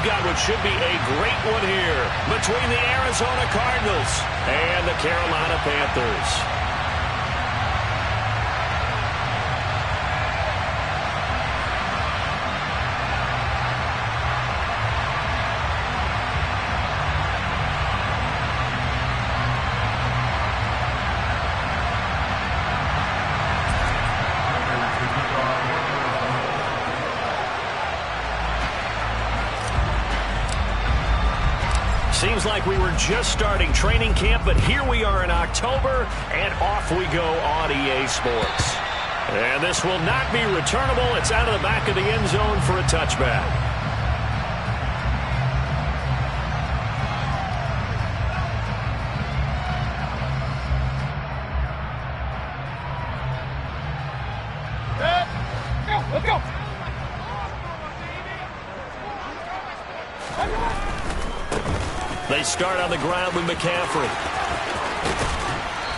we've got what should be a great one here between the Arizona Cardinals and the Carolina Panthers. Seems like we were just starting training camp, but here we are in October, and off we go on EA Sports. And this will not be returnable. It's out of the back of the end zone for a touchback. Let's go. They start on the ground with McCaffrey.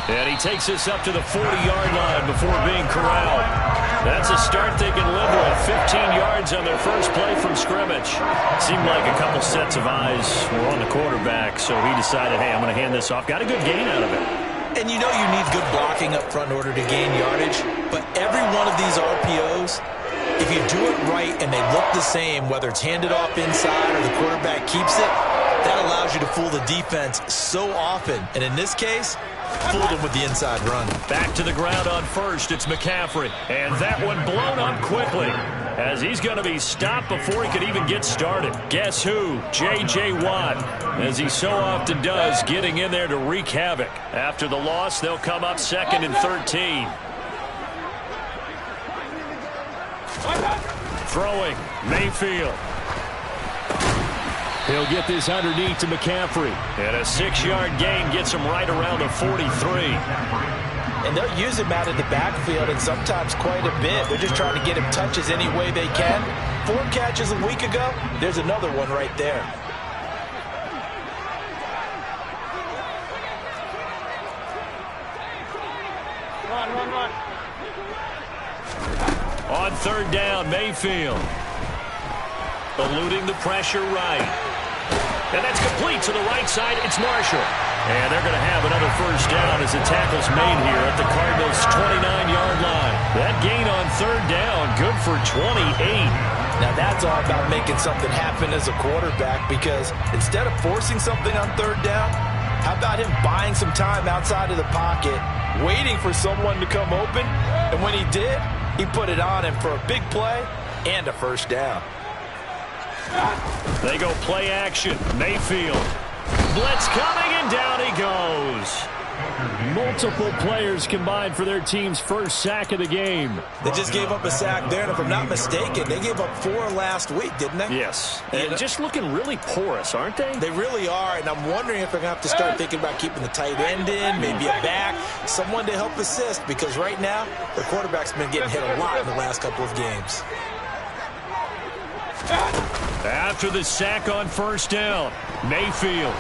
And he takes us up to the 40-yard line before being corralled. That's a start they can live with. 15 yards on their first play from scrimmage. Seemed like a couple sets of eyes were on the quarterback, so he decided, hey, I'm going to hand this off. Got a good gain out of it. And you know you need good blocking up front in order to gain yardage, but every one of these RPOs, if you do it right and they look the same, whether it's handed off inside or the quarterback keeps it, that allows you to fool the defense so often. And in this case, fooled them with the inside run. Back to the ground on first. It's McCaffrey. And that one blown up quickly as he's going to be stopped before he could even get started. Guess who? J.J. Watt, as he so often does, getting in there to wreak havoc. After the loss, they'll come up 2nd and 13. Throwing, Mayfield. He'll get this underneath to McCaffrey. And a 6-yard gain gets him right around the 43. And they'll use him out of the backfield, and sometimes quite a bit. They're just trying to get him touches any way they can. 4 catches a week ago. There's another one right there. Run. On 3rd down, Mayfield. Eluding the pressure right. And that's complete to the right side. It's Marshall. And they're going to have another first down as the tackle's made here at the Cardinals' 29-yard line. That gain on 3rd down, good for 28. Now that's all about making something happen as a quarterback, because instead of forcing something on 3rd down, how about him buying some time outside of the pocket, waiting for someone to come open, and when he did, he put it on him for a big play and a first down. They go play action. Mayfield. Blitz coming, and down he goes. Multiple players combined for their team's first sack of the game. They just gave up a sack there, and if I'm not mistaken, they gave up 4 last week, didn't they? Yes. And just looking really porous, aren't they? They really are, and I'm wondering if they're going to have to start thinking about keeping the tight end in, maybe a back, someone to help assist, because right now, the quarterback's been getting hit a lot in the last couple of games. After the sack on 1st down, Mayfield.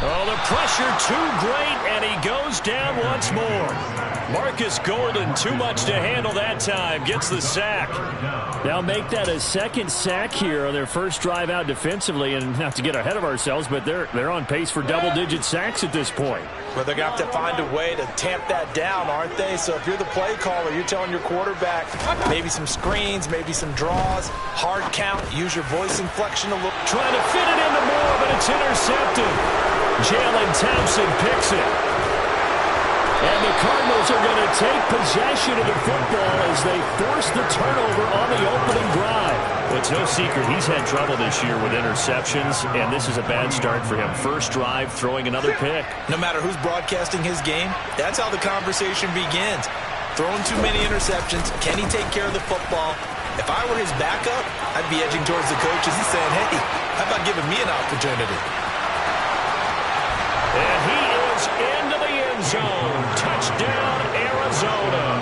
Oh, the pressure too great, and he goes down once more. Marcus Golden, too much to handle that time, gets the sack. Now make that a 2nd sack here on their first drive out defensively, and not to get ahead of ourselves, but they're on pace for double-digit sacks at this point. Well, they're going to have to find a way to tamp that down, aren't they? So if you're the play caller, you're telling your quarterback maybe some screens, maybe some draws, hard count, use your voice inflection a little. Trying to fit it into Moore, but it's intercepted. Jalen Thompson picks it. And the Cardinals are going to take possession of the football as they force the turnover on the opening drive. Well, it's no secret he's had trouble this year with interceptions, and this is a bad start for him. First drive, throwing another pick. No matter who's broadcasting his game, that's how the conversation begins. Throwing too many interceptions, can he take care of the football? If I were his backup, I'd be edging towards the coaches and saying, hey, how about giving me an opportunity? And he is into the end zone. Touchdown, Arizona.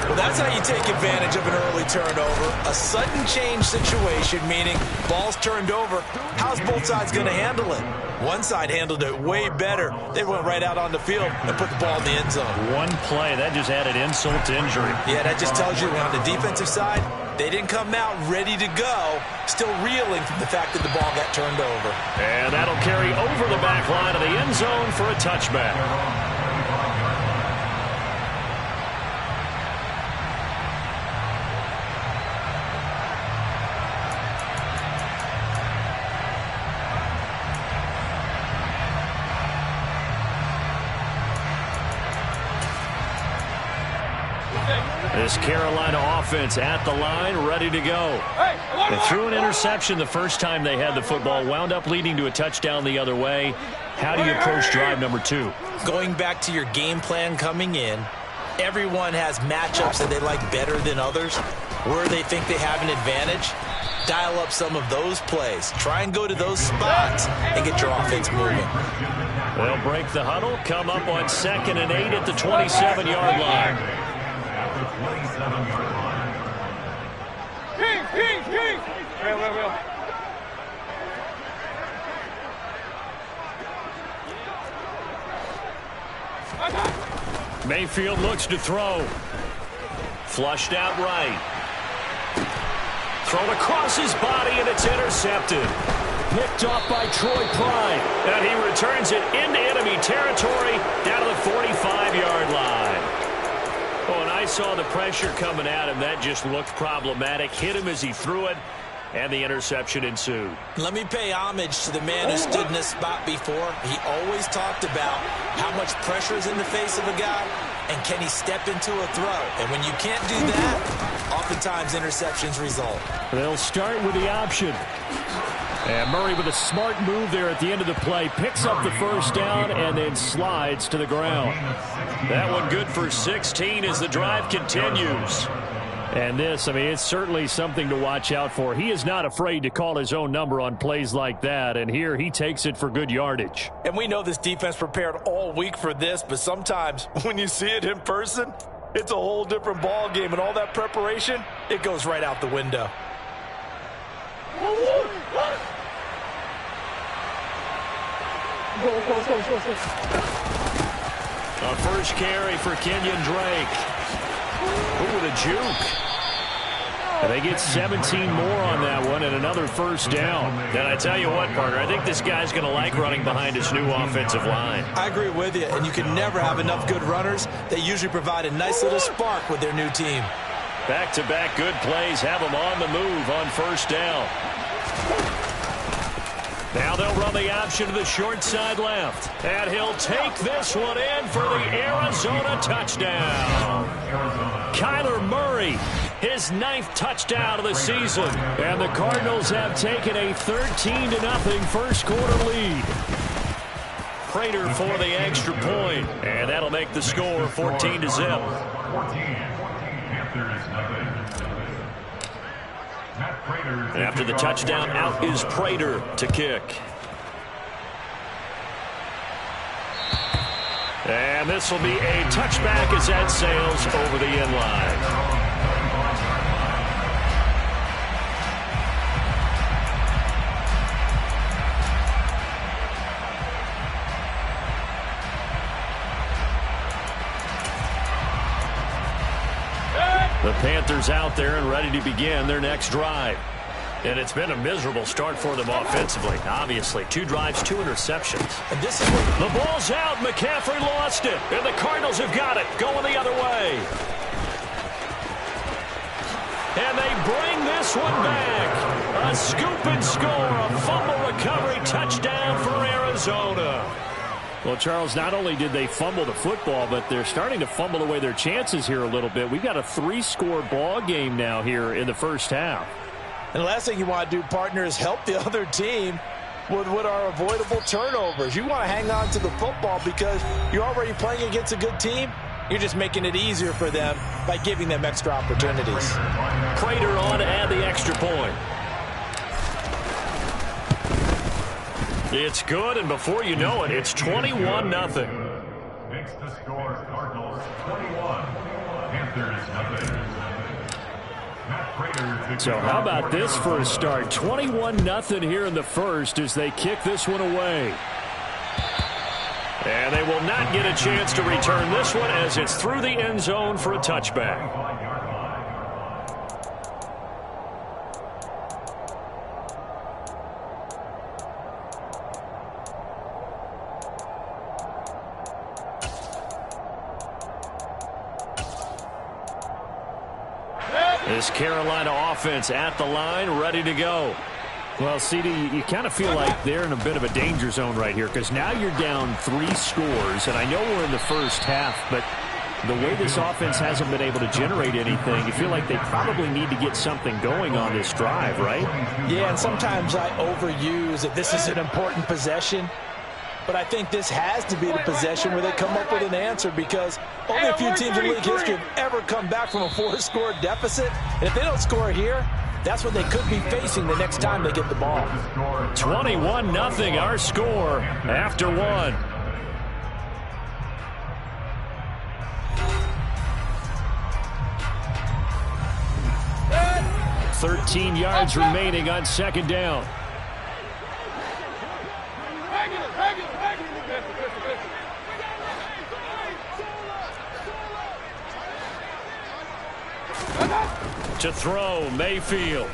Well, that's how you take advantage of an early turnover. A sudden change situation, meaning ball's turned over. How's both sides going to handle it? One side handled it way better. They went right out on the field and put the ball in the end zone. One play, that just added insult to injury. Yeah, that just tells you on the defensive side, They didn't come out ready to go, still reeling from the fact that the ball got turned over. And that'll carry over the back line of the end zone for a touchback. This Carolina offense at the line, ready to go. They threw an interception the first time they had the football, wound up leading to a touchdown the other way. How do you approach drive number 2? Going back to your game plan coming in, everyone has matchups that they like better than others. Where they think they have an advantage, dial up some of those plays. Try and go to those spots and get your offense moving. They'll break the huddle, come up on 2nd and 8 at the 27-yard line. Will. Mayfield looks to throw. Flushed out right. Thrown across his body, and it's intercepted. Picked off by Troy Pride. And he returns it into enemy territory down to the 45-yard line. Oh, and I saw the pressure coming at him. That just looked problematic. Hit him as he threw it, and the interception ensued. Let me pay homage to the man who stood in this spot before. He always talked about how much pressure is in the face of a guy, and can he step into a throw. And when you can't do that, oftentimes interceptions result. They'll start with the option. And Murray with a smart move there at the end of the play. Picks up the first down and then slides to the ground. That one good for 16 as the drive continues. And this, I mean, it's certainly something to watch out for. He is not afraid to call his own number on plays like that. And here he takes it for good yardage. And we know this defense prepared all week for this, but sometimes when you see it in person, it's a whole different ball game. And all that preparation, it goes right out the window. Go. A first carry for Kenyon Drake. Ooh, with a juke. And they get 17 more on that one and another first down. And I tell you what, partner, I think this guy's going to like running behind his new offensive line. I agree with you, and you can never have enough good runners. They usually provide a nice little spark with their new team. Back-to-back good plays have them on the move on first down. Now they'll run the option to the short side left. And he'll take this one in for the Arizona touchdown. Kyler Murray, his 9th touchdown of the season. And the Cardinals have taken a 13-0 first quarter lead. Prater for the extra point. And that'll make the score 14-0. After the touchdown, out is Prater to kick. And this will be a touchback as that sails over the end line. The Panthers out there and ready to begin their next drive. And it's been a miserable start for them offensively. Obviously, 2 drives, 2 interceptions. And this is what the ball's out. McCaffrey lost it. And the Cardinals have got it. Going the other way. And they bring this one back. A scoop and score. A fumble recovery touchdown for Arizona. Well, Charles, not only did they fumble the football, but they're starting to fumble away their chances here a little bit. We've got a 3-score ball game now here in the first half. And the last thing you want to do, partner, is help the other team with what are avoidable turnovers. You want to hang on to the football because you're already playing against a good team. You're just making it easier for them by giving them extra opportunities. Prater on to add the extra point. It's good, and before you know it, it's 21-0. Makes the score Cardinals 21, Panthers 0. So how about this for a start? 21-0 here in the first as they kick this one away. And they will not get a chance to return this one as it's through the end zone for a touchback. This Carolina offense at the line, ready to go. Well, CD, you kind of feel like they're in a bit of a danger zone right here because now you're down 3 scores, and I know we're in the first half, but the way this offense hasn't been able to generate anything, you feel like they probably need to get something going on this drive, right? Yeah, and sometimes I overuse that this is an important possession, but I think this has to be the possession where they come up with an answer because only a few teams in league history have ever come back from a 4-score deficit, and if they don't score here, that's what they could be facing the next time they get the ball. 21-0 our score after 1. Thirteen yards remaining on second down. To throw, Mayfield.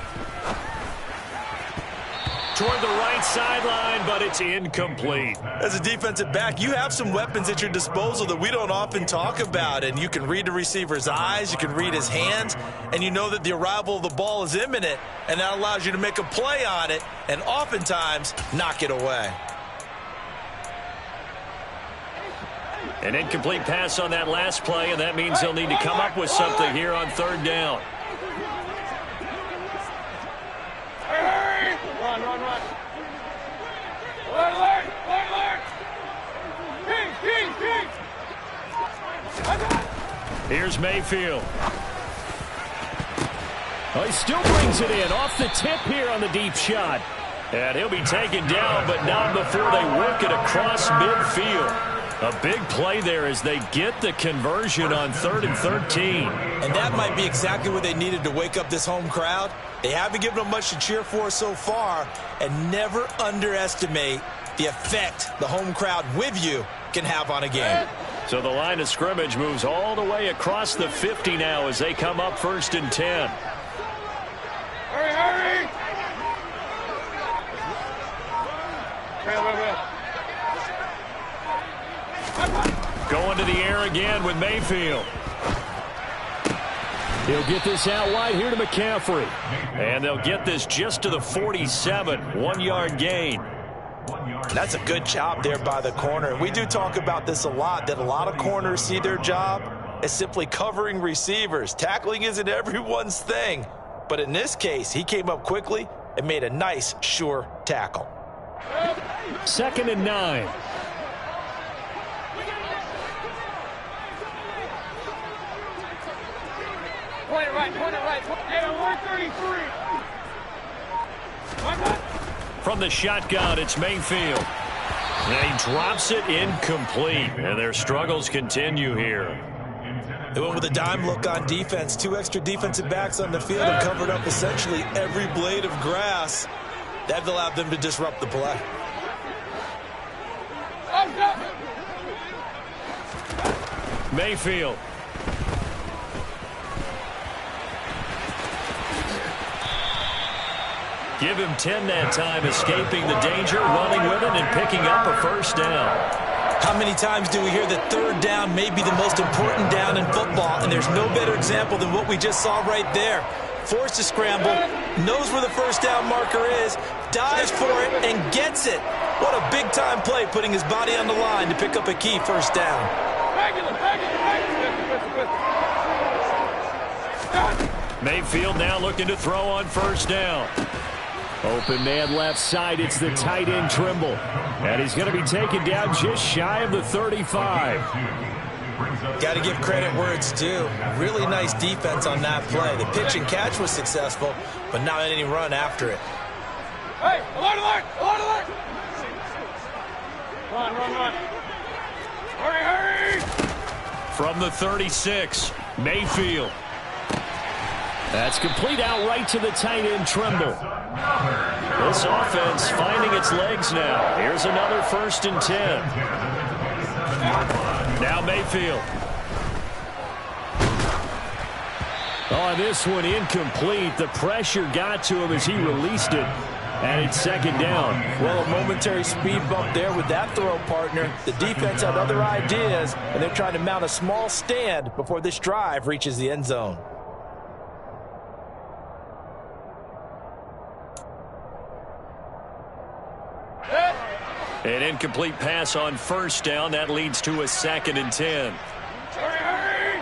Toward the right sideline, but it's incomplete. As a defensive back, you have some weapons at your disposal that we don't often talk about, and you can read the receiver's eyes, you can read his hands, and you know that the arrival of the ball is imminent, and that allows you to make a play on it and oftentimes knock it away. An incomplete pass on that last play, and that means they'll need to come up with something here on third down. Run. Here's Mayfield. Oh, he still brings it in off the tip here on the deep shot. And he'll be taken down, but not before they work it across midfield. A big play there as they get the conversion on 3rd and 13. And that might be exactly what they needed to wake up this home crowd. They haven't given them much to cheer for so far, and never underestimate the effect the home crowd with you can have on a game. So the line of scrimmage moves all the way across the 50 now as they come up 1st and 10. Hurry! Going to the air again with Mayfield. He'll get this out wide here to McCaffrey. And they'll get this just to the 47. 1-yard gain. That's a good job there by the corner. We do talk about this a lot, that a lot of corners see their job as simply covering receivers. Tackling isn't everyone's thing. But in this case, he came up quickly and made a nice, sure tackle. 2nd and 9. Point it right. Hey, 133. From the shotgun, it's Mayfield. And he drops it incomplete. And their struggles continue here. They went with a dime look on defense. 2 extra defensive backs on the field and covered up essentially every blade of grass. That allowed them to disrupt the play. Mayfield. Give him 10 that time, escaping the danger, running with it, and picking up a 1st down. How many times do we hear that 3rd down may be the most important down in football, and there's no better example than what we just saw right there. Forced to scramble, knows where the 1st down marker is, dives for it, and gets it. What a big-time play, putting his body on the line to pick up a key 1st down. Mayfield now looking to throw on 1st down. Open man left side. It's the tight end Trimble. And he's going to be taken down just shy of the 35. Got to give credit where it's due. Really nice defense on that play. The pitch and catch was successful, but not any run after it. Hey, alert! Run. Hurry! From the 36, Mayfield. That's complete out right to the tight end Trimble. This offense finding its legs now. Here's another 1st and 10. Now Mayfield. Oh, this one incomplete. The pressure got to him as he released it. And it's 2nd down. Well, a momentary speed bump there with that throw, partner. The defense had other ideas, and they're trying to mount a small stand before this drive reaches the end zone. An incomplete pass on first down. That leads to a 2nd and 10. Hurry!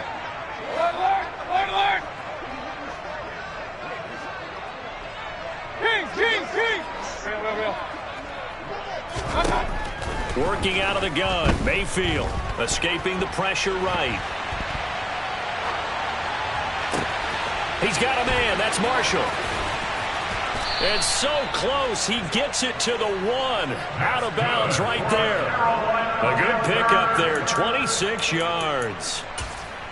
Alert! King! Working out of the gun. Mayfield escaping the pressure right. He's got a man. That's Marshall. And so close, he gets it to the 1. Out of bounds right there. A good pickup there, 26 yards.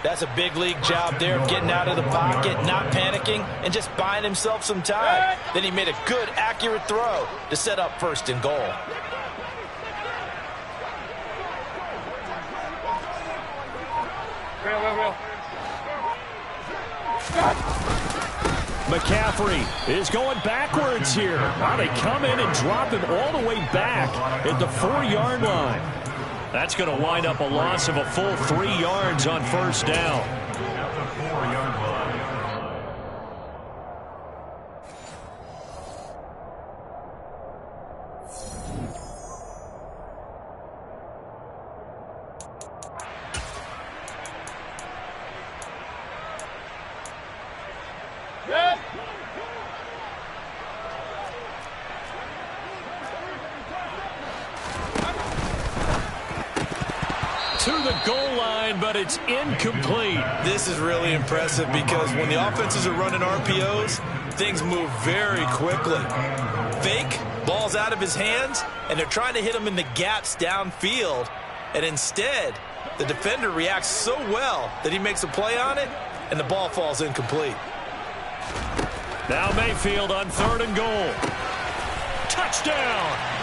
That's a big league job there of getting out of the pocket, not panicking, and just buying himself some time. Then he made a good, accurate throw to set up 1st and goal. McCaffrey is going backwards here. Now they come in and drop him all the way back at the 4-yard line. That's going to wind up a loss of a full 3 yards on first down. At the 4-yard line. To the goal line, but it's incomplete. This is really impressive because when the offenses are running RPOs, things move very quickly. Fake, ball's out of his hands, and they're trying to hit him in the gaps downfield. And instead, the defender reacts so well that he makes a play on it, and the ball falls incomplete. Now Mayfield on 3rd and goal. Touchdown!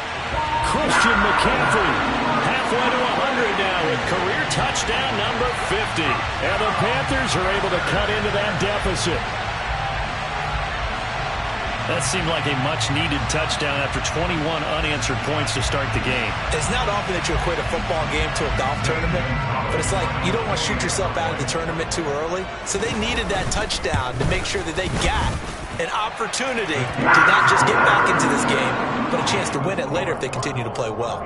Christian McCaffrey halfway to 100 now with career touchdown number 50. And the Panthers are able to cut into that deficit. That seemed like a much-needed touchdown after 21 unanswered points to start the game. It's not often that you equate a football game to a golf tournament, but it's like you don't want to shoot yourself out of the tournament too early. So they needed that touchdown to make sure that they got an opportunity to not just get back into this game, but a chance to win it later if they continue to play well.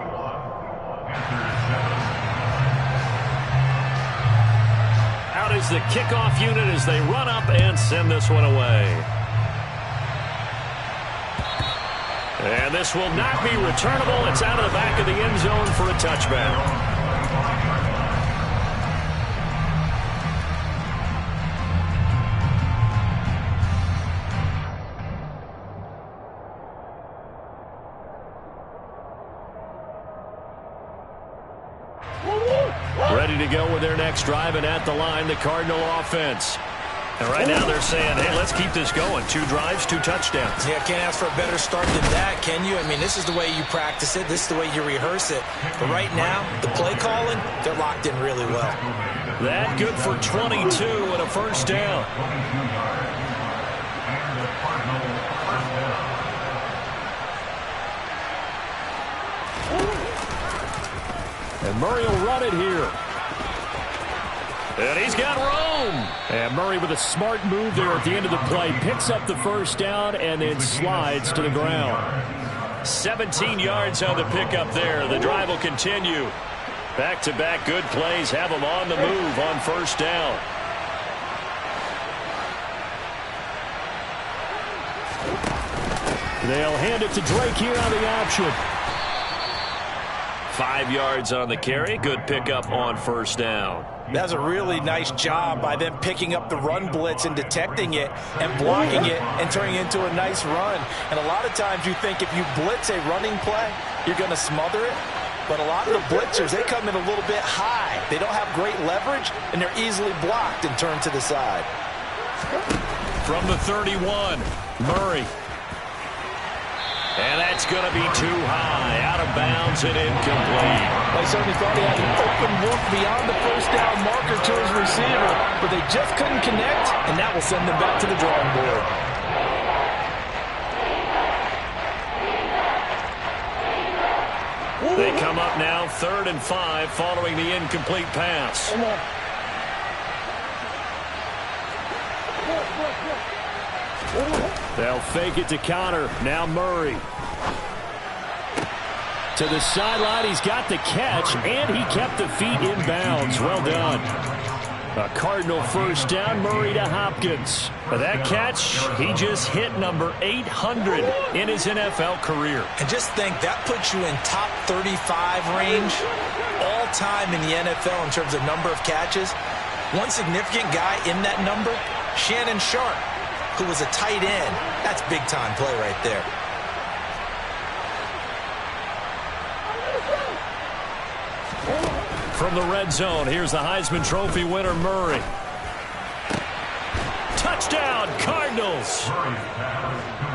Out is the kickoff unit as they run up and send this one away. And this will not be returnable. It's out of the back of the end zone for a touchback. Ready to go with their next drive, and at the line, the Cardinal offense. And right now they're saying, hey, let's keep this going. 2 drives, 2 touchdowns. Yeah, can't ask for a better start than that, can you? I mean, this is the way you practice it. This is the way you rehearse it. But right now, the play calling, they're locked in really well. That good for 22 and a first down. And Murray will run it here. And he's got room. And Murray with a smart move there at the end of the play. Picks up the first down and then slides to the ground. 17 yards on the pickup there. The drive will continue. Back-to-back good plays have them on the move on first down. They'll hand it to Drake here on the option. 5 yards on the carry. Good pickup on first down. That's a really nice job by them picking up the run blitz and detecting it and blocking it and turning it into a nice run. And a lot of times you think if you blitz a running play, you're going to smother it. But a lot of the blitzers, they come in a little bit high. They don't have great leverage, and they're easily blocked and turned to the side. From the 31, Murray. And that's going to be too high. Out of bounds and incomplete. They certainly thought he had an open look beyond the first down marker to his receiver, but they just couldn't connect, and that will send them back to the drawing board. They come up now 3rd and 5 following the incomplete pass. They'll fake it to counter. Now Murray. To the sideline, he's got the catch, and he kept the feet in bounds. Well done. A Cardinal first down, Murray to Hopkins. For that catch, he just hit number 800 in his NFL career. And just think, that puts you in top 35 range all time in the NFL in terms of number of catches. One significant guy in that number, Shannon Sharp, who was a tight end. That's big-time play right there. From the red zone, here's the Heisman Trophy winner, Murray. Touchdown, Cardinals.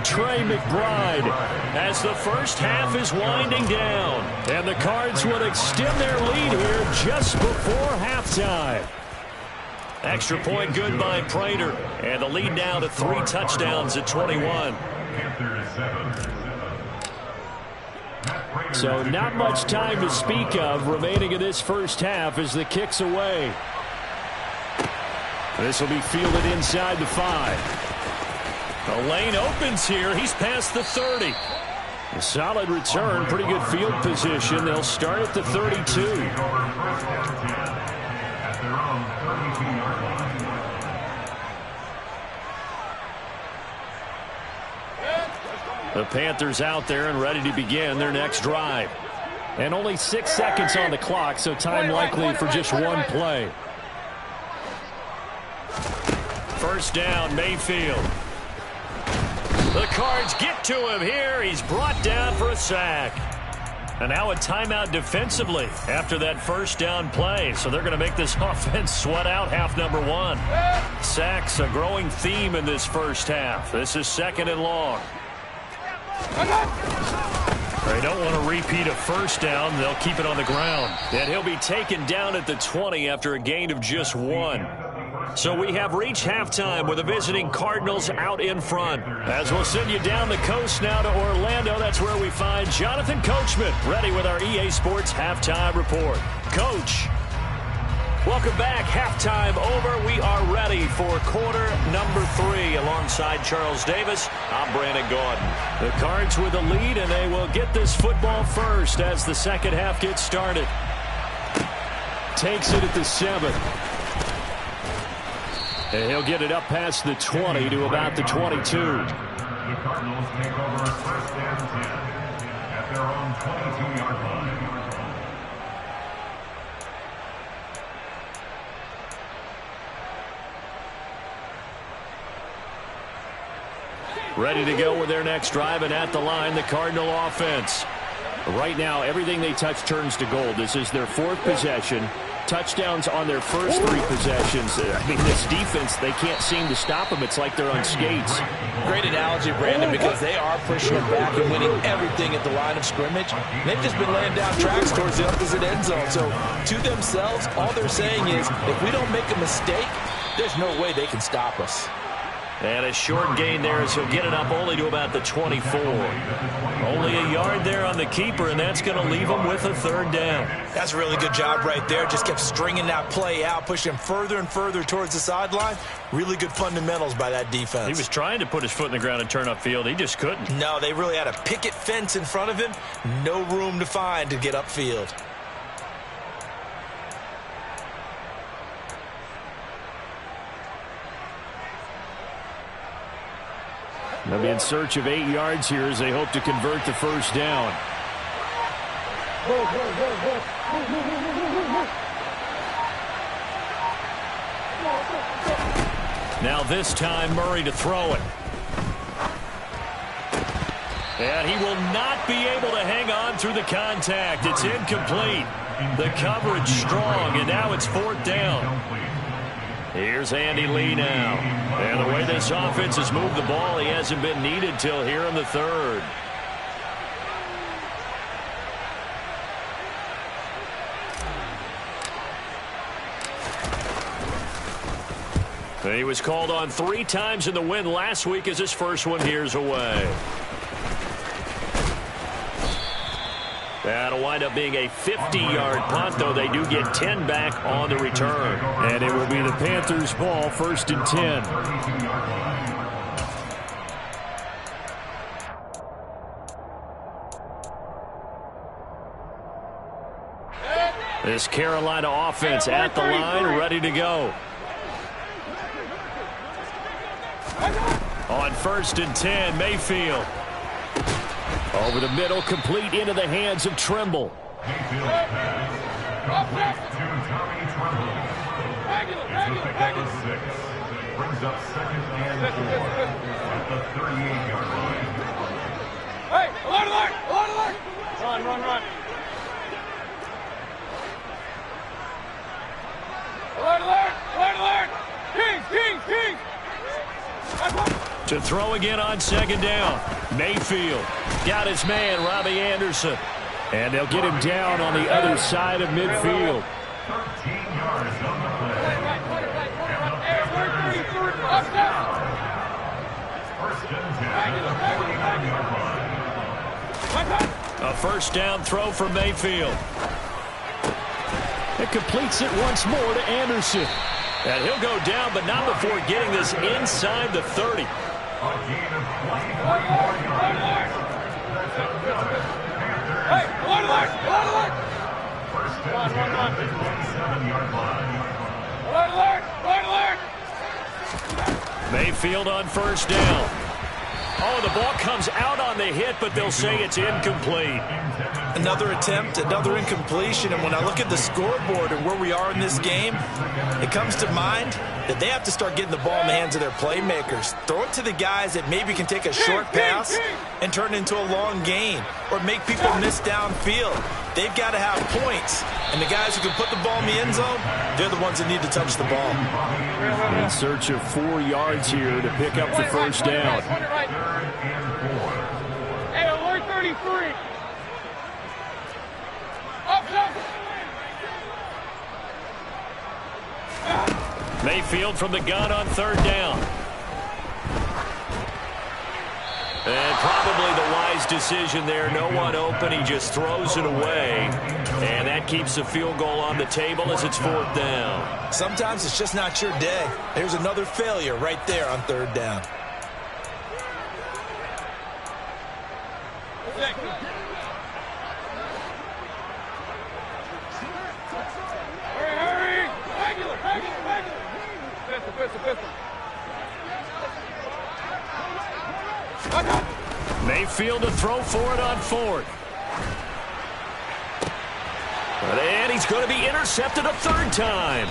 Trey McBride as the first half is winding down. And the Cards would extend their lead here just before halftime. Extra point good by Prater. And the lead now to 3 touchdowns at 21. So not much time to speak of remaining in this first half as the kick's away. This will be fielded inside the 5. The lane opens here. He's past the 30. A solid return, pretty good field position. They'll start at the 32. The Panthers out there and ready to begin their next drive. And only 6 seconds on the clock, so time likely for just one play. First down, Mayfield. The Cards get to him here. He's brought down for a sack. And now a timeout defensively after that first down play. So they're going to make this offense sweat out half number 1. Sacks a growing theme in this first half. This is 2nd and long. They don't want to repeat a first down. They'll keep it on the ground. And he'll be taken down at the 20 after a gain of just 1. So we have reached halftime with the visiting Cardinals out in front. As we'll send you down the coast now to Orlando, that's where we find Jonathan Coachman ready with our EA Sports Halftime Report. Coach, welcome back. Halftime over. We are ready for quarter number 3. Alongside Charles Davis, I'm Brandon Gaudin. The Cards with a lead, and they will get this football first as the second half gets started. Takes it at the 7. And he'll get it up past the 20 to about the 22. The Cardinals take over first and 10 at their own 22-yard line. Ready to go with their next drive, and at the line, the Cardinal offense. Right now, everything they touch turns to gold. This is their 4th possession. Touchdowns on their first 3 possessions. I mean, this defense, they can't seem to stop them. It's like they're on skates. Great analogy, Brandon, because they are pushing it back and winning everything at the line of scrimmage. They've just been laying down tracks towards the opposite end zone. So to themselves, all they're saying is, if we don't make a mistake, there's no way they can stop us. And a short gain there as he'll get it up only to about the 24. Only a yard there on the keeper, and that's going to leave him with a 3rd down. That's a really good job right there. Just kept stringing that play out, pushing him further and further towards the sideline. Really good fundamentals by that defense. He was trying to put his foot in the ground and turn upfield. He just couldn't. No, they really had a picket fence in front of him. No room to find to get upfield. They'll be in search of 8 yards here as they hope to convert the first down. Now this time Murray to throw it. And he will not be able to hang on through the contact. It's incomplete. The coverage strong, and now it's 4th down. Here's Andy Lee now. And the way this offense has moved the ball, he hasn't been needed till here in the 3rd. He was called on 3 times in the win last week as his first one here's away. That'll wind up being a 50-yard punt, though they do get 10 back on the return. And it will be the Panthers' ball, 1st and 10. This Carolina offense at the line, ready to go. On 1st and 10, Mayfield. Over the middle, complete into the hands of Trimble. Mayfield pass. Complete to Tommy Trimble. It's a pickup of 6. Brings up 2nd and 4 at the 38-yard line. Hey, alert! Run. Alert! Kings! To throw again on 2nd down. Mayfield got his man, Robbie Anderson. And they'll get him down on the other side of midfield. 13 yards on the play. Hey, alert 33. Up down. 1st and 10 at the 49-yard line. A 1st down throw for Mayfield. It completes it once more to Anderson. And he'll go down, but not before getting this inside the 30. A gain of 24 yards. Hey, alert! 1st and 10 at the 27-yard line. Alert! Mayfield on 1st down. Oh, the ball comes out on the hit, but they'll say it's incomplete. Another attempt, another incompletion, and when I look at the scoreboard and where we are in this game, it comes to mind that they have to start getting the ball in the hands of their playmakers. Throw it to the guys that maybe can take a short pass and turn it into a long gain or make people miss downfield. They've got to have points, and the guys who can put the ball in the end zone, they're the ones that need to touch the ball. In search of 4 yards here to pick up the 1st down. Hey, alert 33. Mayfield from the gun on 3rd down. And probably the wise decision there. No one open. He just throws it away. And that keeps the field goal on the table as it's 4th down. Sometimes it's just not your day. There's another failure right there on 3rd down. Hurry! Regular! Pistol! Mayfield to throw for it on 4th. And he's going to be intercepted a 3rd time.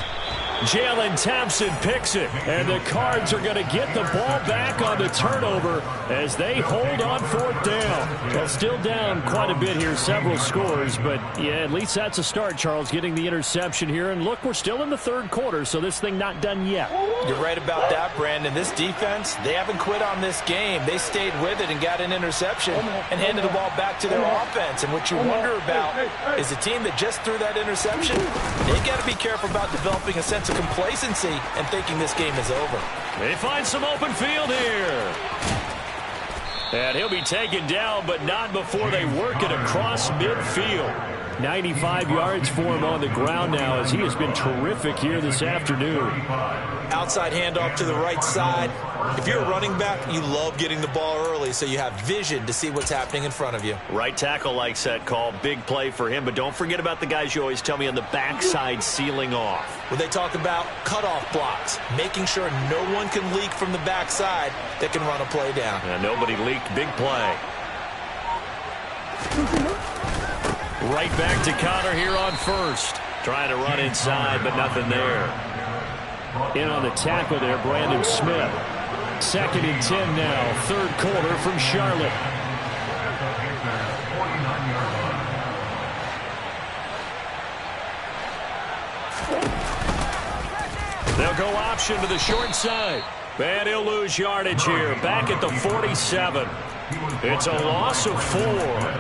Jalen Thompson picks it, and the Cards are going to get the ball back on the turnover as they hold on 4th down. Well, still down quite a bit here, several scores, but yeah, at least that's a start, Charles, getting the interception here. And look, we're still in the 3rd quarter, so this thing not done yet. You're right about that, Brandon. This defense, they haven't quit on this game. They stayed with it and got an interception and handed the ball back to their offense. And what you wonder about is a team that just threw that interception, they've got to be careful about developing a sense of complacency and thinking this game is over. They find some open field here. And he'll be taken down, but not before they work it across midfield. 95 yards for him on the ground now as he has been terrific here this afternoon. Outside handoff to the right side. If you're a running back, you love getting the ball early so you have vision to see what's happening in front of you. Right tackle likes that call. Big play for him, but don't forget about the guys you always tell me on the backside sealing off. When they talk about cutoff blocks, making sure no one can leak from the backside that can run a play down. And nobody leaked. Big play. Right back to Connor here on 1st. Trying to run inside, but nothing there. In on the tackle there, Brandon Smith. 2nd and 10 now, 3rd quarter from Charlotte. They'll go option to the short side. And he'll lose yardage here, back at the 47. It's a loss of 4.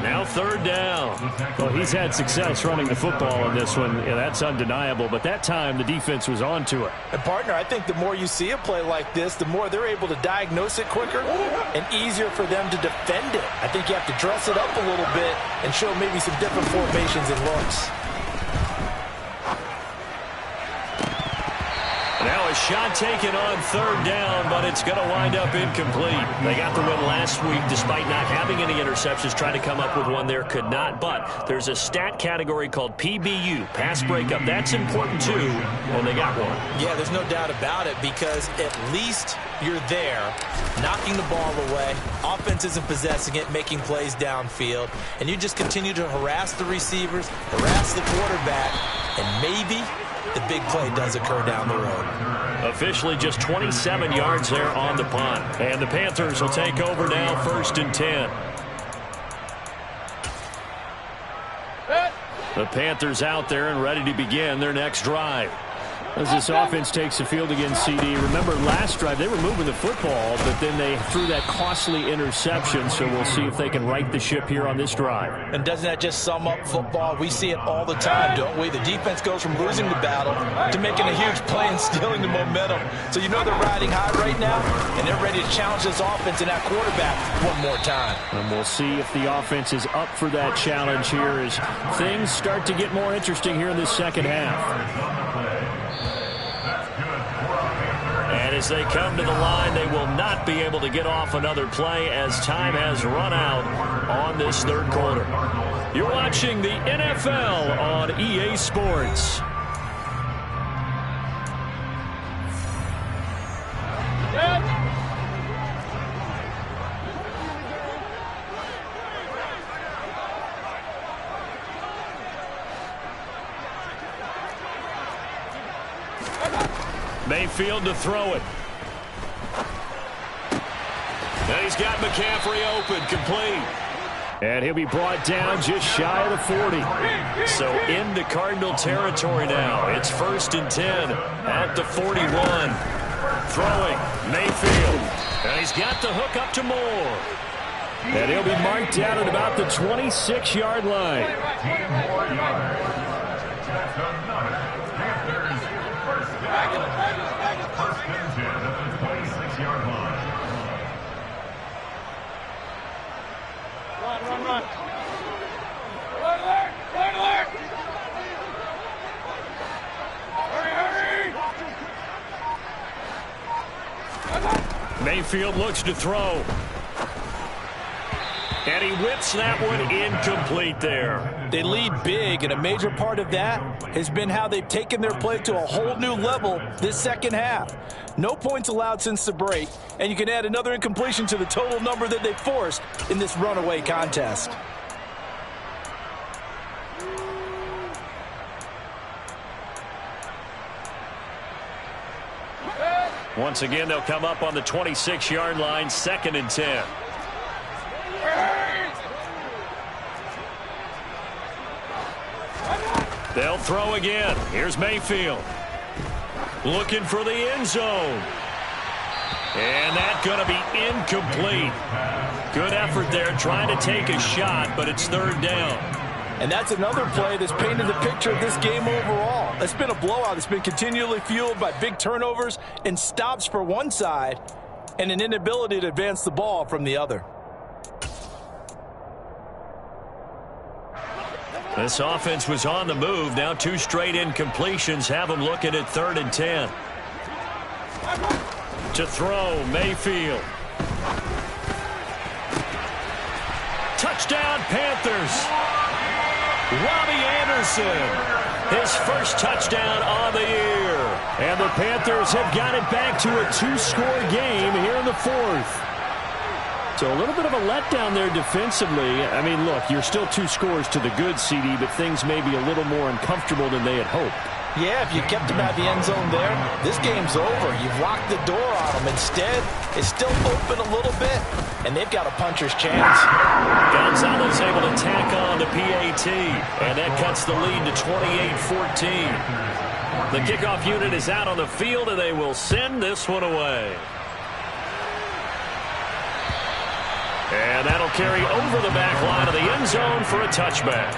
Now 3rd down. Well, he's had success running the football in this one. Yeah, that's undeniable. But that time, the defense was on to it. And, partner, I think the more you see a play like this, the more they're able to diagnose it quicker and easier for them to defend it. I think you have to dress it up a little bit and show maybe some different formations and looks. Now a shot taken on third down, but it's going to wind up incomplete. They got the win last week despite not having any interceptions. Tried to come up with one there, could not. But there's a stat category called PBU, pass breakup. That's important too, and they got one. Yeah, there's no doubt about it because at least you're there, knocking the ball away. Offense isn't possessing it, making plays downfield. And you just continue to harass the receivers, harass the quarterback, and maybe the big play does occur down the road. Officially just 27 yards there on the punt. And the Panthers will take over now, 1st and 10. The Panthers out there and ready to begin their next drive. As this offense takes the field against CD, remember last drive they were moving the football, but then they threw that costly interception, so we'll see if they can right the ship here on this drive. And doesn't that just sum up football? We see it all the time, don't we? The defense goes from losing the battle to making a huge play and stealing the momentum. So you know they're riding high right now, and they're ready to challenge this offense and that quarterback one more time. And we'll see if the offense is up for that challenge here as things start to get more interesting here in this second half. And as they come to the line, they will not be able to get off another play as time has run out on this third quarter. You're watching the NFL on EA Sports. Mayfield to throw it. And he's got McCaffrey open, complete. And he'll be brought down just shy of the 40. So into Cardinal territory now. It's 1st and 10 at the 41. Throwing, Mayfield. And he's got the hook up to Moore. And he'll be marked down at about the 26-yard line. Mayfield looks to throw. And he whips that one incomplete there. They lead big, and a major part of that has been how they've taken their play to a whole new level this second half. No points allowed since the break, and you can add another incompletion to the total number that they forced in this runaway contest. Once again, they'll come up on the 26-yard line, 2nd and 10. They'll throw again. Here's Mayfield. Looking for the end zone. And that's going to be incomplete. Good effort there trying to take a shot, but it's 3rd down. And that's another play that's painted the picture of this game overall. It's been a blowout. It's been continually fueled by big turnovers and stops for one side and an inability to advance the ball from the other. This offense was on the move. Now 2 straight incompletions have them looking at 3rd and 10. To throw, Mayfield. Touchdown, Panthers. Robbie Anderson, his first touchdown on the year. And the Panthers have got it back to a 2-score game here in the 4th. So a little bit of a letdown there defensively. I mean, look, you're still 2 scores to the good, CD, but things may be a little more uncomfortable than they had hoped. Yeah, if you kept them out the end zone there, this game's over. You've locked the door on them. Instead, it's still open a little bit, and they've got a puncher's chance. Gonzalez able to tack on to PAT, and that cuts the lead to 28-14. The kickoff unit is out on the field, and they will send this one away. And that'll carry over the back line of the end zone for a touchback.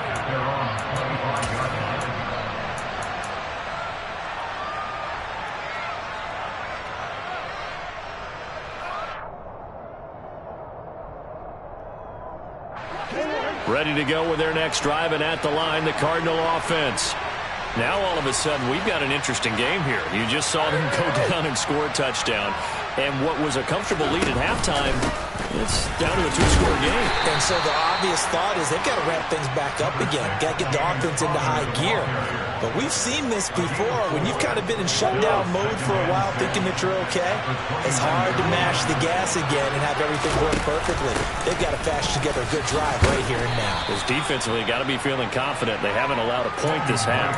Ready to go with their next drive, and at the line, the Cardinal offense. Now all of a sudden we've got an interesting game here. You just saw them go down and score a touchdown. And what was a comfortable lead at halftime, it's down to a two-score game. And so the obvious thought is they've got to ramp things back up again. Got to get the offense into high gear. But we've seen this before. When you've kind of been in shutdown mode for a while thinking that you're okay, it's hard to mash the gas again and have everything work perfectly. They've got to fashion together a good drive right here and now. Because defensively, got to be feeling confident. They haven't allowed a point this half.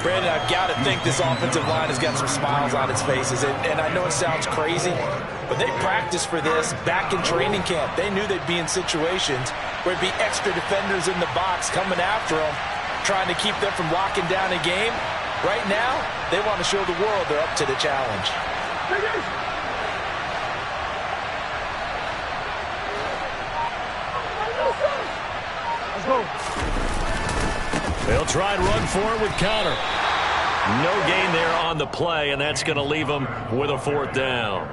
Brandon, I've got to think this offensive line has got some smiles on its faces. And I know it sounds crazy, but they practiced for this back in training camp. They knew they'd be in situations where it'd be extra defenders in the box coming after them, trying to keep them from locking down a game. Right now, they want to show the world they're up to the challenge. Let's go. They'll try and run for it with Connor. No gain there on the play, and that's going to leave them with a fourth down.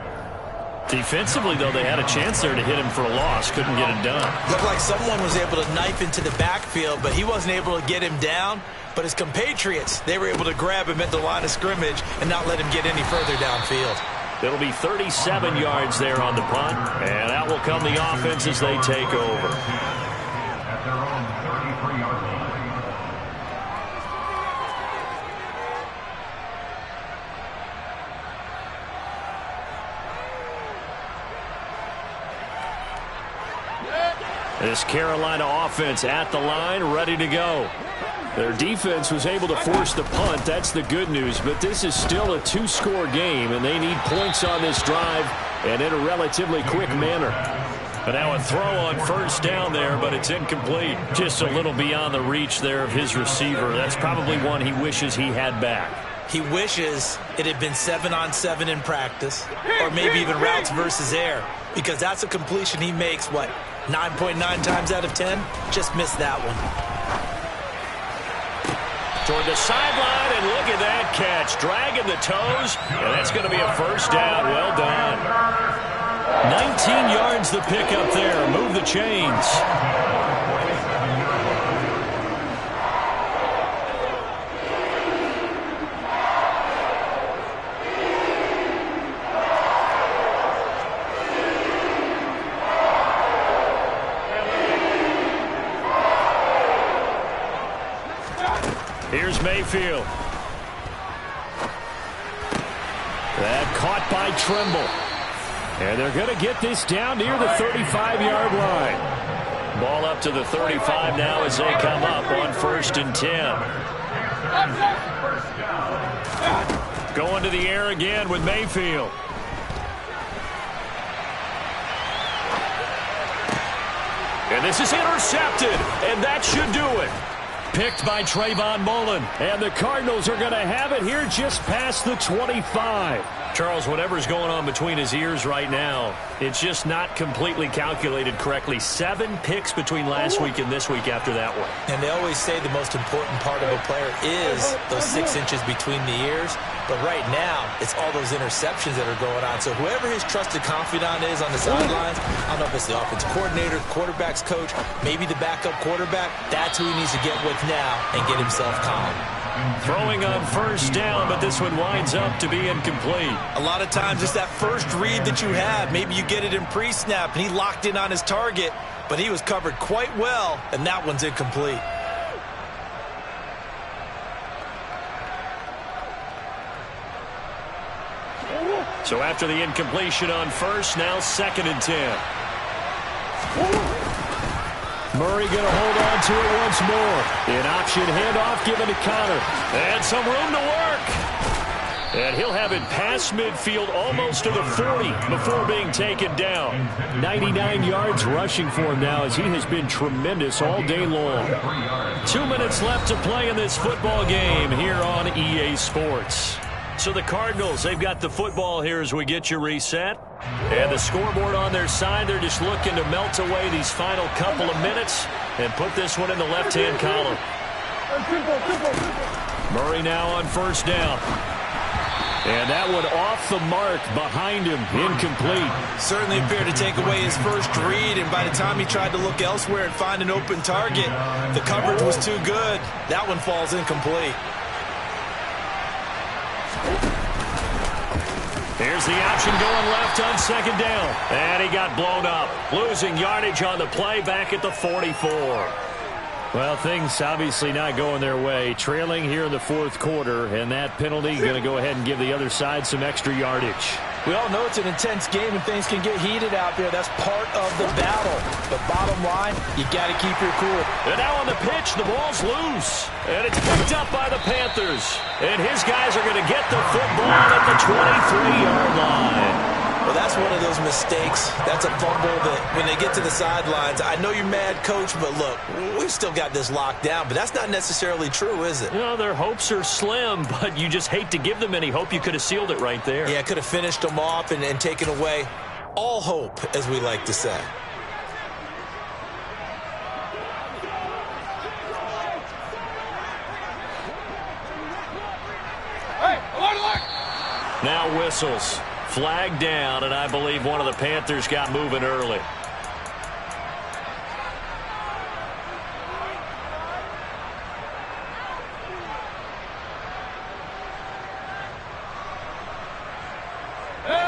Defensively, though, they had a chance there to hit him for a loss. Couldn't get it done. Looked like someone was able to knife into the backfield, but he wasn't able to get him down. But his compatriots, they were able to grab him at the line of scrimmage and not let him get any further downfield. It'll be 37 yards there on the punt, and out will come the offense as they take over. At their own 33-yard line. This Carolina offense at the line, ready to go. Their defense was able to force the punt. That's the good news. But this is still a two-score game, and they need points on this drive and in a relatively quick manner. But now a throw on first down there, but it's incomplete. Just a little beyond the reach there of his receiver. That's probably one he wishes he had back. He wishes it had been 7-on-7 in practice, or maybe even routes versus air, because that's a completion he makes, 9.9 times out of 10? Just missed that one. Toward the sideline, and look at that catch. Dragging the toes, and that's going to be a first down. Well done. 19 yards the pickup there. Move the chains. Here's Mayfield. That caught by Trimble. And they're going to get this down near the 35-yard line. Ball up to the 35 now as they come up on 1st and 10. Going to the air again with Mayfield. And this is intercepted, and that should do it. Picked by Trayvon Mullen. And the Cardinals are going to have it here just past the 25. Charles, whatever's going on between his ears right now, it's just not completely calculated correctly. 7 picks between last week and this week after that one. And they always say the most important part of a player is those 6 inches between the ears. But right now, it's all those interceptions that are going on. So whoever his trusted confidant is on the sidelines, I don't know if it's the offensive coordinator, quarterback's coach, maybe the backup quarterback, that's who he needs to get with now and get himself calm. Throwing on first down, but this one winds up to be incomplete. A lot of times it's that first read that you have. Maybe you get it in pre-snap, and he locked in on his target, but he was covered quite well, and that one's incomplete. So after the incompletion on first, now 2nd and 10. Murray going to hold on to it once more. An option handoff given to Connor. And some room to work. And he'll have it past midfield almost to the 40 before being taken down. 99 yards rushing for him now as he has been tremendous all day long. 2 minutes left to play in this football game here on EA Sports. So the Cardinals, they've got the football here as we get you reset. And the scoreboard on their side, they're just looking to melt away these final couple of minutes and put this one in the left-hand column. Murray now on first down. And that one off the mark behind him, incomplete. Certainly appeared to take away his first read, and by the time he tried to look elsewhere and find an open target, the coverage was too good. That one falls incomplete. Here's the option going left on second down. And he got blown up. Losing yardage on the play back at the 44. Well, things obviously not going their way. Trailing here in the fourth quarter, and that penalty going to go ahead and give the other side some extra yardage. We all know it's an intense game and things can get heated out there. That's part of the battle. But bottom line, you got to keep your cool. And now on the pitch, the ball's loose. And it's picked up by the Panthers. And his guys are going to get the football at the 23-yard line. Well, that's one of those mistakes. That's a fumble that when they get to the sidelines, I know you're mad, Coach, but look, we've still got this locked down. But that's not necessarily true, is it? You know, their hopes are slim, but you just hate to give them any hope. You could have sealed it right there. Yeah, could have finished them off and taken away all hope, as we like to say. Now whistles. Flag down, and I believe one of the Panthers got moving early.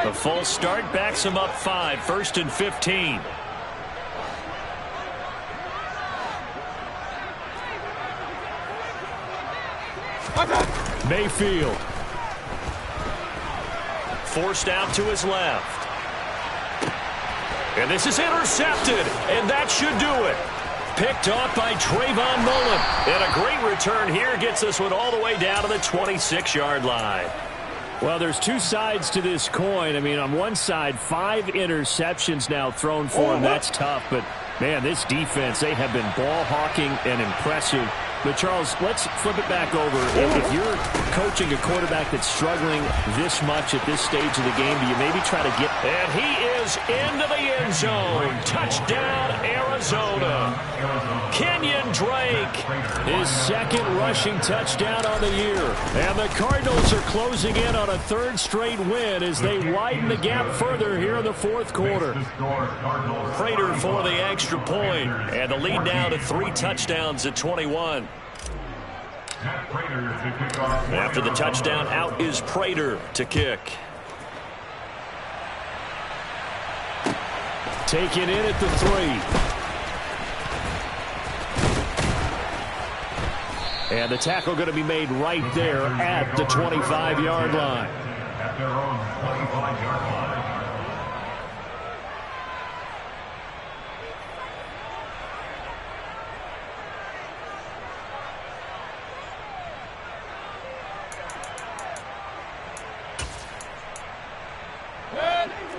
The full start backs him up 5, 1st and 15. Mayfield. Forced out to his left. And this is intercepted, and that should do it. Picked off by Trayvon Mullen. And a great return here gets this one all the way down to the 26-yard line. Well, there's two sides to this coin. I mean, on one side, 5 interceptions now thrown for him. That's tough, but, man, this defense, they have been ball hawking and impressive. But, Charles, let's flip it back over. If you're coaching a quarterback that's struggling this much at this stage of the game, do you maybe try to get... And he is into the end zone. Touchdown, Arizona. Kenyon Drake. His second rushing touchdown on the year. And the Cardinals are closing in on a 3rd straight win as they widen the gap further here in the fourth quarter. Prater for the extra point. And the lead now to 3 touchdowns at 21. After the touchdown, out is Prater to kick. Taken in at the 3. And the tackle going to be made right there at the 25-yard line. At their own 25-yard line.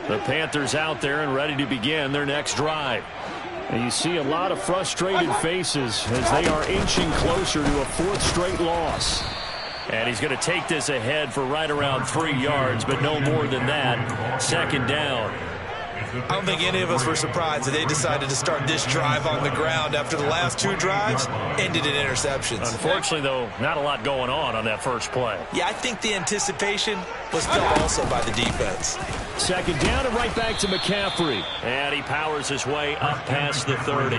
The Panthers out there and ready to begin their next drive. And you see a lot of frustrated faces as they are inching closer to a 4th straight loss. And he's going to take this ahead for right around 3 yards, but no more than that. 2nd down. I don't think any of us were surprised that they decided to start this drive on the ground after the last 2 drives ended in interceptions. Unfortunately, though, not a lot going on that first play. Yeah, I think the anticipation was felt also by the defense. 2nd down and right back to McCaffrey. And he powers his way up past the 30.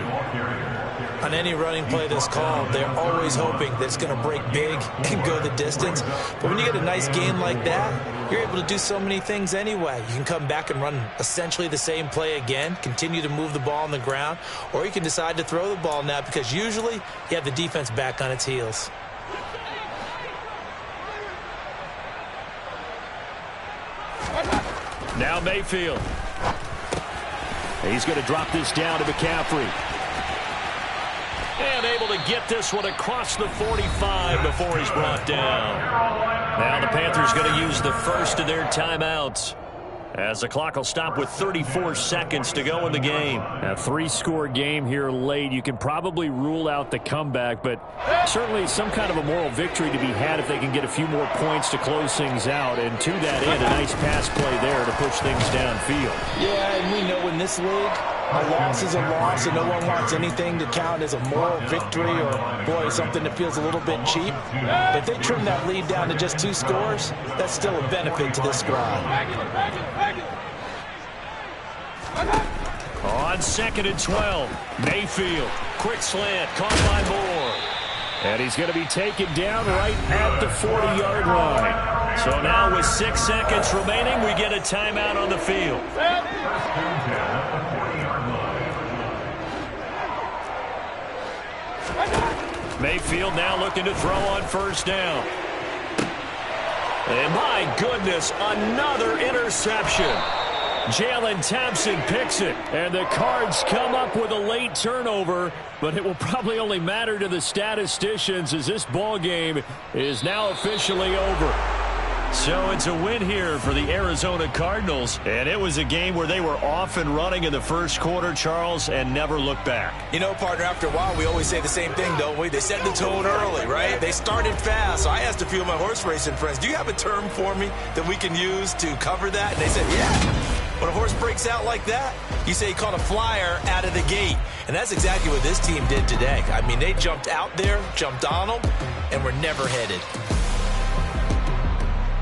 On any running play that's called, they're always hoping that it's going to break big and go the distance. But when you get a nice game like that, you're able to do so many things anyway. You can come back and run essentially the same play again, continue to move the ball on the ground, or you can decide to throw the ball now because usually you have the defense back on its heels. Now Mayfield. He's going to drop this down to McCaffrey. And able to get this one across the 45 before he's brought down. Now the Panthers going to use the first of their timeouts, as the clock will stop with 34 seconds to go in the game. A 3-score game here late. You can probably rule out the comeback, but certainly some kind of a moral victory to be had if they can get a few more points to close things out. And to that end, a nice pass play there to push things downfield. Yeah, and we know in this league, A loss is a loss, and no one wants anything to count as a moral victory or, boy, something that feels a little bit cheap. But if they trim that lead down to just 2 scores, that's still a benefit to this squad. On 2nd and 12, Mayfield. Quick slant, caught by Moore. And he's going to be taken down right at the 40-yard line. So now with 6 seconds remaining, we get a timeout on the field. Mayfield now looking to throw on 1st down. And my goodness, another interception. Jalen Thompson picks it, and the Cards come up with a late turnover, but it will probably only matter to the statisticians as this ball game is now officially over. So it's a win here for the Arizona Cardinals, and it was a game where they were off and running in the 1st quarter, Charles, and never looked back. You know, partner, after a while, we always say the same thing, don't we? They set the tone early, right? They started fast. So I asked a few of my horse racing friends, do you have a term for me that we can use to cover that? And they said, yeah. When a horse breaks out like that, you say he caught a flyer out of the gate. And that's exactly what this team did today. I mean, they jumped out there, jumped on them, and were never headed.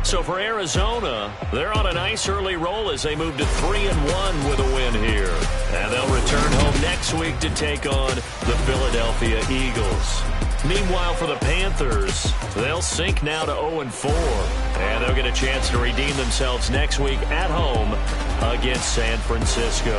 So for Arizona, they're on a nice early roll as they move to 3-1 with a win here. And they'll return home next week to take on the Philadelphia Eagles. Meanwhile, for the Panthers, they'll sink now to 0-4. And they'll get a chance to redeem themselves next week at home against San Francisco.